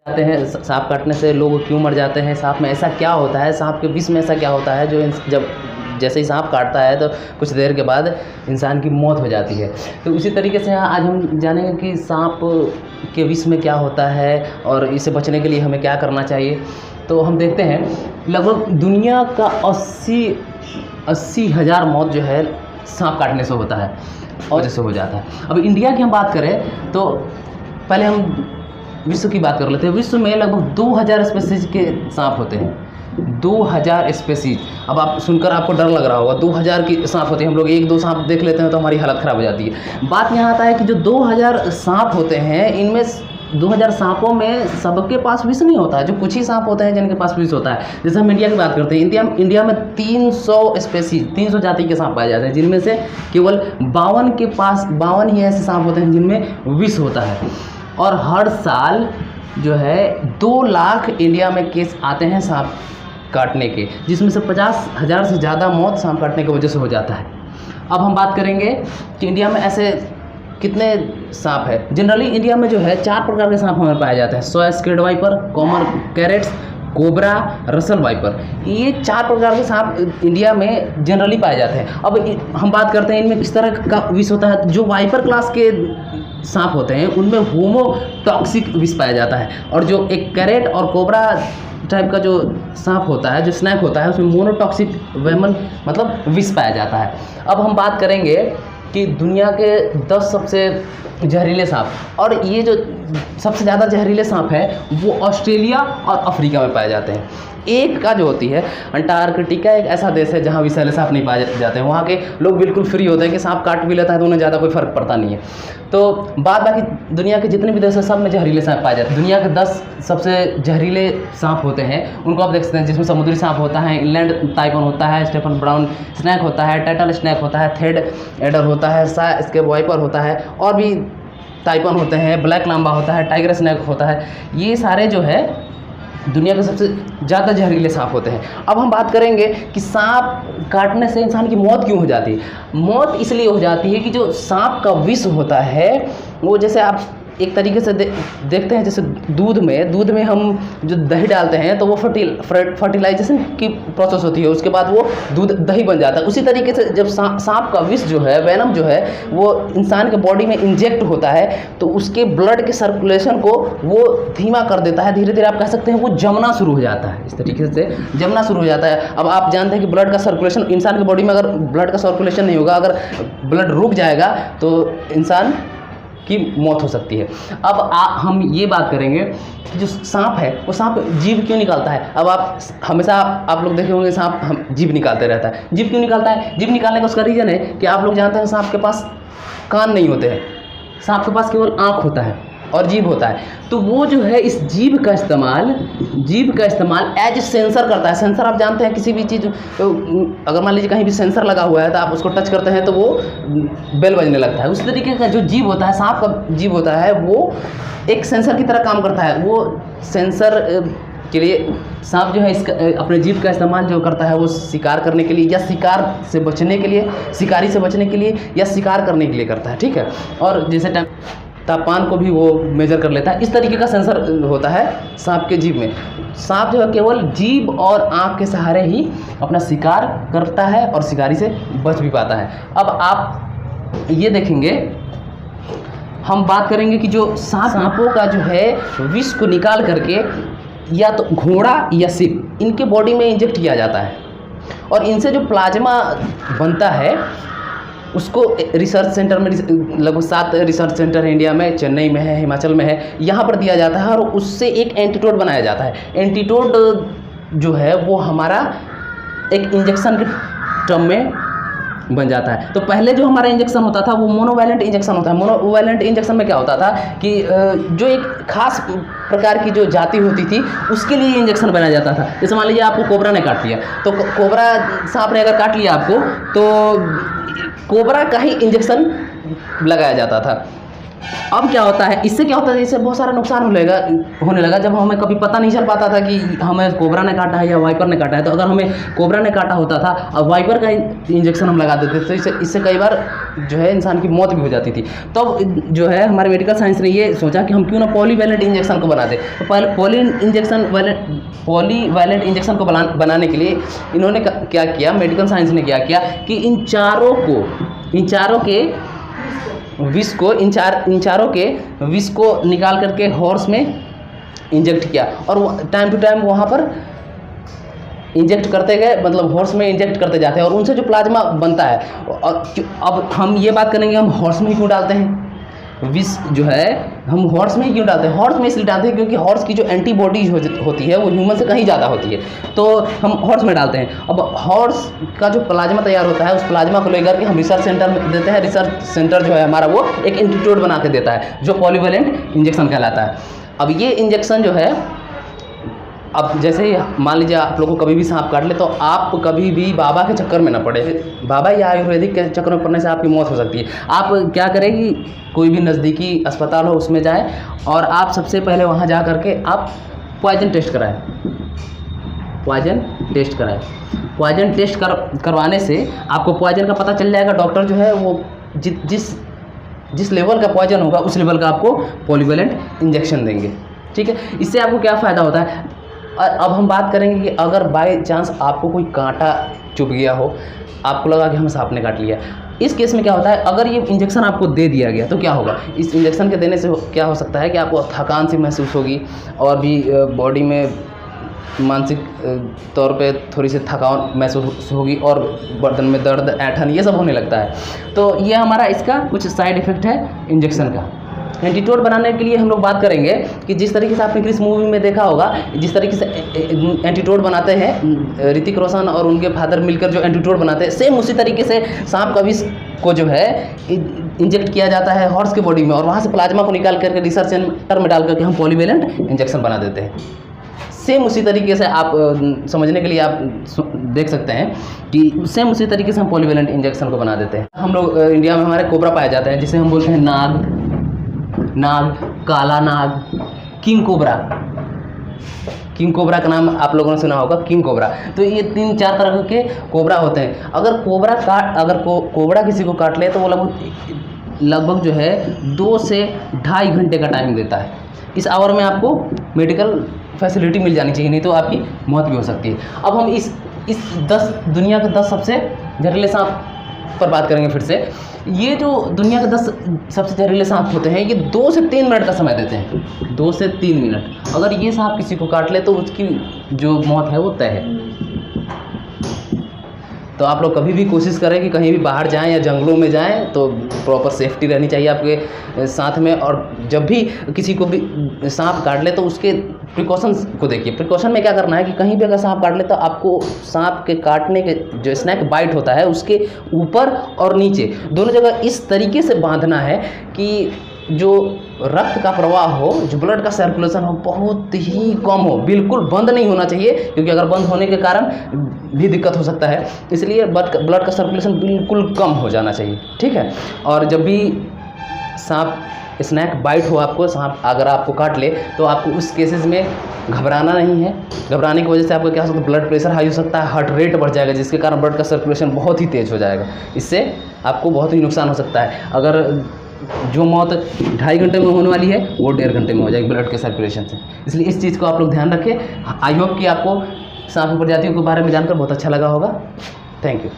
जाते हैं सांप काटने से लोग क्यों मर जाते हैं, सांप में ऐसा क्या होता है, सांप के विष में ऐसा क्या होता है जो जब जैसे ही सांप काटता है तो कुछ देर के बाद इंसान की मौत हो जाती है। तो उसी तरीके से आज हम जानेंगे कि सांप के विष में क्या होता है और इसे बचने के लिए हमें क्या करना चाहिए। तो हम देखते हैं लगभग दुनिया का 80 हज़ार मौत जो है सांप काटने से होता है और जैसे हो जाता है। अब इंडिया की हम बात करें तो पहले हम विश्व की बात कर लेते हैं। विश्व में लगभग 2000 स्पीसीज के सांप होते हैं, 2000 स्पीसीज। अब आप सुनकर आपको डर लग रहा होगा, 2000 की सांप होते हैं। हम लोग एक दो सांप देख लेते हैं तो हमारी हालत ख़राब हो जाती है। बात यहाँ आता है कि जो 2000 सांप होते हैं, इनमें 2000 सांपों में सबके पास विष नहीं होता है। जो कुछ ही सांप होते हैं जिनके पास विष होता है। जैसे हम इंडिया की बात करते हैं, इंडिया में 300 स्पीसीज 300 जाति के सांप पाए जाते हैं, जिनमें से केवल 52 ही ऐसे सांप होते हैं जिनमें विष होता है। और हर साल जो है 2 लाख इंडिया में केस आते हैं सांप काटने के, जिसमें से 50,000 से ज़्यादा मौत सांप काटने की वजह से हो जाता है। अब हम बात करेंगे कि इंडिया में ऐसे कितने सांप है। जनरली इंडिया में जो है 4 प्रकार के सांप हमें पाए जाते हैं: scaled viper, common kraits, cobra, Russell viper. ये 4 प्रकार के सांप इंडिया में जनरली पाए जाते हैं। अब हम बात करते हैं इनमें किस तरह का विष होता है। जो वाइपर क्लास के सांप होते हैं उनमें होमोटॉक्सिक विष पाया जाता है, और जो एक कैरेट और कोबरा टाइप का जो सांप होता है, जो स्नैक होता है, उसमें मोनोटॉक्सिक वेमन मतलब विष पाया जाता है। अब हम बात करेंगे कि दुनिया के 10 सबसे जहरीले सांप, और ये जो सबसे ज़्यादा जहरीले सांप है वो ऑस्ट्रेलिया और अफ्रीका में पाए जाते हैं। एक का जो होती है अंटार्कटिका, एक ऐसा देश है जहाँ विषैले सांप नहीं पाए जाते हैं। वहाँ के लोग बिल्कुल फ्री होते हैं कि सांप काट भी लेता है तो उन्हें ज़्यादा कोई फ़र्क पड़ता नहीं है। तो बाकी दुनिया के जितने भी देश हैं सब में जहरीले सांप पाए जाते हैं। दुनिया के 10 सबसे जहरीले सांप होते हैं, उनको आप देख सकते हैं, जिसमें समुद्री सांप होता है, इंलैंड टाइफन होता है, स्टेफन ब्राउन स्नैक होता है, टर्टल स्नैक होता है, थ्रेड एडर होता है, इसके वाइपर होता है, और भी टाइपन होते हैं, ब्लैक लांबा होता है, टाइगर स्नैक होता है। ये सारे जो है दुनिया के सबसे ज़्यादा जहरीले सांप होते हैं। अब हम बात करेंगे कि सांप काटने से इंसान की मौत क्यों हो जाती है। मौत इसलिए हो जाती है कि जो सांप का विष होता है वो, जैसे आप एक तरीके से देखते हैं, जैसे दूध में हम जो दही डालते हैं तो वो फर्टिलाइजेशन की प्रोसेस होती है, उसके बाद वो दूध दही बन जाता है। उसी तरीके से जब सांप का विष जो है, वेनम जो है, वो इंसान के बॉडी में इंजेक्ट होता है तो उसके ब्लड के सर्कुलेशन को वो धीमा कर देता है। धीरे धीरे आप कह सकते हैं वो जमना शुरू हो जाता है, इस तरीके से जमना शुरू हो जाता है। अब आप जानते हैं कि ब्लड का सर्कुलेशन, इंसान के बॉडी में अगर ब्लड का सर्कुलेशन नहीं होगा, अगर ब्लड रुक जाएगा तो इंसान की मौत हो सकती है। अब हम ये बात करेंगे कि जो सांप है वो सांप जीभ क्यों निकालता है। अब आप हमेशा आप लोग देखे होंगे सांप हम जीभ निकालते रहता है। जीभ क्यों निकालता है? जीभ निकालने का उसका रीज़न है कि आप लोग जानते हैं सांप के पास कान नहीं होते हैं, सांप के पास केवल आँख होता है और जीभ होता है। तो वो जो है इस जीभ का इस्तेमाल एज सेंसर करता है। सेंसर आप जानते हैं, किसी भी चीज़ तो अगर मान लीजिए कहीं भी सेंसर लगा हुआ है तो आप उसको टच करते हैं तो वो बेल बजने लगता है। उस तरीके का जो जीभ होता है, सांप का जीभ होता है, वो एक सेंसर की तरह काम करता है। वो सेंसर के लिए सांप जो है इसका अपने जीभ का इस्तेमाल जो करता है वो शिकार करने के लिए, या शिकार से बचने के लिए, शिकारी से बचने के लिए, या शिकार करने के लिए करता है, ठीक है। और जैसे तापमान को भी वो मेजर कर लेता है। इस तरीके का सेंसर होता है सांप के जीभ में। सांप जो है केवल जीभ और आँख के सहारे ही अपना शिकार करता है और शिकारी से बच भी पाता है। अब आप ये देखेंगे, हम बात करेंगे कि जो सांपों का जो है विष को निकाल करके या तो घोड़ा या सिप इनके बॉडी में इंजेक्ट किया जाता है, और इनसे जो प्लाज्मा बनता है उसको रिसर्च सेंटर में, लगभग 7 रिसर्च सेंटर है इंडिया में, चेन्नई में है, हिमाचल में है, यहाँ पर दिया जाता है, और उससे एक एंटीडोट बनाया जाता है। एंटीडोट जो है वो हमारा एक इंजेक्शन के टर्म में बन जाता है। तो पहले जो हमारा इंजेक्शन होता था वो मोनोवैलेंट इंजेक्शन होता है। मोनोवैलेंट इंजेक्शन में क्या होता था कि जो एक खास प्रकार की जो जाति होती थी उसके लिए इंजेक्शन बनाया जाता था। जैसे मान लीजिए आपको कोबरा ने काट लिया, तो कोबरा सांप ने अगर काट लिया आपको, तो कोबरा का ही इंजेक्शन लगाया जाता था। अब क्या होता है, इससे क्या होता है, इससे बहुत सारा नुकसान होने लगा। जब हमें कभी पता नहीं चल पाता था कि हमें कोबरा ने काटा है या वाइपर ने काटा है, तो अगर हमें कोबरा ने काटा होता था और वाइपर का इंजेक्शन हम लगा देते थे, तो इससे कई बार जो है इंसान की मौत भी हो जाती थी। तब जो है हमारे मेडिकल साइंस ने ये सोचा कि हम क्यों ना पॉलीवैलेंट इंजेक्शन को बना दें। तो पॉलीवैलेंट इंजेक्शन को बनाने के लिए इन्होंने क्या किया, मेडिकल साइंस ने क्या किया कि इन चारों के विष को निकाल करके हॉर्स में इंजेक्ट किया, और टाइम टू टाइम वहाँ पर इंजेक्ट करते गए, मतलब हॉर्स में इंजेक्ट करते जाते हैं, और उनसे जो प्लाज्मा बनता है। और अब हम ये बात करेंगे, हम हॉर्स में ही क्यों डालते हैं विष जो है, हम हॉर्स में ही क्यों डालते हैं? हॉर्स में इसलिए डालते हैं क्योंकि हॉर्स की जो एंटीबॉडीज होती है वो ह्यूमन से कहीं ज़्यादा होती है, तो हम हॉर्स में डालते हैं। अब हॉर्स का जो प्लाज्मा तैयार होता है, उस प्लाज्मा को लेकर के हम रिसर्च सेंटर में देते हैं। रिसर्च सेंटर जो है हमारा, वो एक एंटीडोट बना के देता है जो पॉलीवैलेंट इंजेक्शन कहलाता है। अब ये इंजेक्शन जो है, अब जैसे ही मान लीजिए आप लोगों को कभी भी सांप काट ले, तो आप कभी भी बाबा के चक्कर में ना पड़े। बाबा या आयुर्वेदिक के चक्कर में पड़ने से आपकी मौत हो सकती है। आप क्या करें कि कोई भी नज़दीकी अस्पताल हो उसमें जाएं, और आप सबसे पहले वहां जा करके आप पॉइजन टेस्ट कराएं। पॉइजन टेस्ट करवाने से आपको पॉइजन का पता चल जाएगा। डॉक्टर जो है वो जिस लेवल का पॉइजन होगा उस लेवल का आपको पॉलीवैलेंट इंजेक्शन देंगे। ठीक है, इससे आपको क्या फ़ायदा होता है। और अब हम बात करेंगे कि अगर बाय चांस आपको कोई कांटा चुभ गया हो, आपको लगा कि हमें सांप ने काट लिया, इस केस में क्या होता है, अगर ये इंजेक्शन आपको दे दिया गया तो क्या होगा, इस इंजेक्शन के देने से क्या हो सकता है कि आपको थकान सी महसूस होगी, और भी बॉडी में मानसिक तौर पे थोड़ी सी थकान महसूस होगी, और बदन में दर्द, ऐंठन, ये सब होने लगता है। तो ये हमारा इसका कुछ साइड इफ़ेक्ट है इंजेक्शन का। एंटीडोट बनाने के लिए हम लोग बात करेंगे कि जिस तरीके से आपने किस मूवी में देखा होगा, जिस तरीके से एंटीडोट बनाते हैं ऋतिक रोशन और उनके फादर मिलकर जो एंटीडोट बनाते हैं, सेम उसी तरीके से सांप का विष को जो है इंजेक्ट किया जाता है हॉर्स के बॉडी में, और वहाँ से प्लाज्मा को निकाल करके रिसर्च सेंटर में डाल करके हम पॉलीवैलेंट इंजेक्शन बना देते हैं। सेम उसी तरीके से आप समझने के लिए आप देख सकते हैं कि सेम उसी तरीके से हम पॉलीवैलेंट इंजेक्शन को बना देते हैं। हम लोग इंडिया में हमारे कोबरा पाए जाते हैं, जिसे हम बोलते हैं नाग, काला नाग, किंग कोबरा का नाम आप लोगों ने सुना होगा, किंग कोबरा। तो ये 3-4 तरह के कोबरा होते हैं। अगर कोबरा किसी को काट ले तो वो लगभग जो है 2 से 2.5 घंटे का टाइम देता है। इस आवर में आपको मेडिकल फैसिलिटी मिल जानी चाहिए, नहीं तो आपकी मौत भी हो सकती है। अब हम इस दुनिया के 10 सबसे जहरीले सांप पर बात करेंगे फिर से। ये जो दुनिया के 10 सबसे जहरीले सांप होते हैं, ये 2 से 3 मिनट का समय देते हैं। 2 से 3 मिनट। अगर ये सांप किसी को काट ले तो उसकी जो मौत है वो तय है। तो आप लोग कभी भी कोशिश करें कि कहीं भी बाहर जाएं या जंगलों में जाएं तो प्रॉपर सेफ्टी रहनी चाहिए आपके साथ में। और जब भी किसी को भी सांप काट ले तो उसके प्रिकॉशंस को देखिए। प्रिकॉशन में क्या करना है कि कहीं भी अगर सांप काट ले तो आपको सांप के काटने के जो स्नैक बाइट होता है उसके ऊपर और नीचे दोनों जगह इस तरीके से बांधना है कि जो रक्त का प्रवाह हो, जो ब्लड का सर्कुलेशन हो, बहुत ही कम हो। बिल्कुल बंद नहीं होना चाहिए, क्योंकि अगर बंद होने के कारण भी दिक्कत हो सकता है। इसलिए ब्लड का सर्कुलेशन बिल्कुल कम हो जाना चाहिए। ठीक है। और जब भी सांप स्नैक बाइट हो, आपको सांप अगर आपको काट ले तो आपको उस केसेस में घबराना नहीं है। घबराने की वजह से आपको क्या हो सकता है, ब्लड प्रेशर हाई हो सकता है, हार्ट रेट बढ़ जाएगा, जिसके कारण ब्लड का सर्कुलेशन बहुत ही तेज़ हो जाएगा। इससे आपको बहुत ही नुकसान हो सकता है। अगर जो मौत 2.5 घंटे में होने वाली है वो 1.5 घंटे में हो जाएगी ब्लड के सर्कुलेशन से। इसलिए इस चीज़ को आप लोग ध्यान रखें। आई होप कि आपको सांप की प्रजातियों के बारे में जानकर बहुत अच्छा लगा होगा। Thank you.